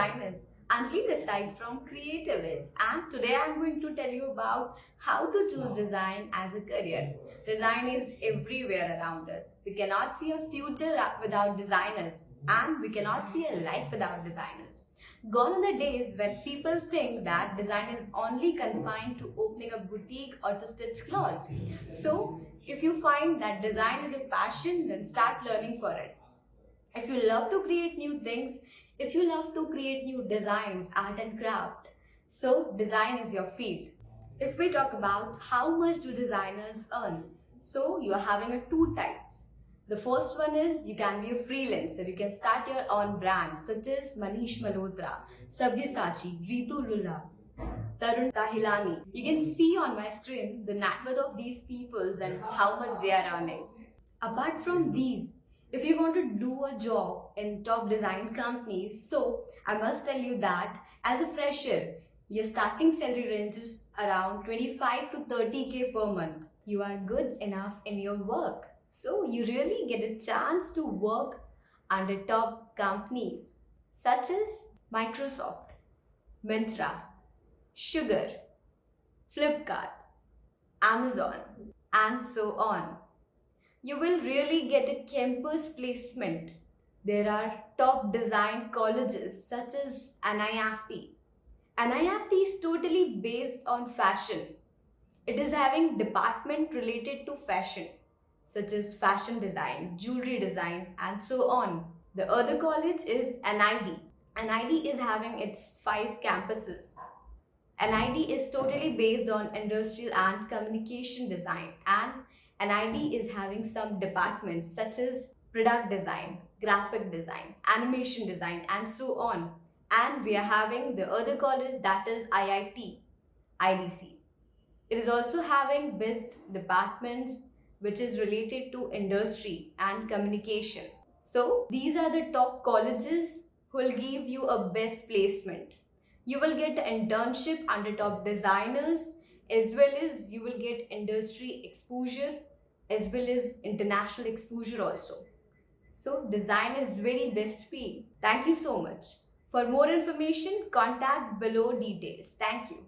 designers. Anjali this side from Creative Edge, and today I'm going to tell you about how to choose design as a career. Design is everywhere around us. We cannot see a future without designers, and we cannot see a life without designers. Gone are the days when people think that design is only confined to opening a boutique or to stitch clothes. So, if you find that design is a passion, then start learning for it. If you love to create new things, if you love to create new designs, art and craft, so design is your field. If we talk about how much do designers earn, so you are having a two types. The first one is you can be a freelancer. You can start your own brand such as Manish Malhotra, Sabyasachi, Ritu Lulla, Tarun Tahilani. You can see on my screen the net worth of these peoples and how much they are earning. Apart from these, if you want to do a job in top design companies, so I must tell you that as a fresher, your starting salary ranges around 25 to 30k per month. You are good enough in your work. So you really get a chance to work under top companies such as Microsoft, Myntra, Sugar, Flipkart, Amazon, and so on. You will really get a campus placement. There are top design colleges such as NIFT. NIFT is totally based on fashion. It is having department related to fashion such as fashion design, jewelry design and so on. The other college is NID. NID is having its 5 campuses. NID is totally based on industrial and communication design, and NID is having some departments such as product design, graphic design, animation design and so on. And we are having the other college that is IIT, IDC. It is also having best departments which is related to industry and communication. So these are the top colleges who will give you a best placement. You will get internship under top designers, as well as you will get industry exposure as well as international exposure also. So design is very best field. Thank you so much. For more information, contact below details. Thank you.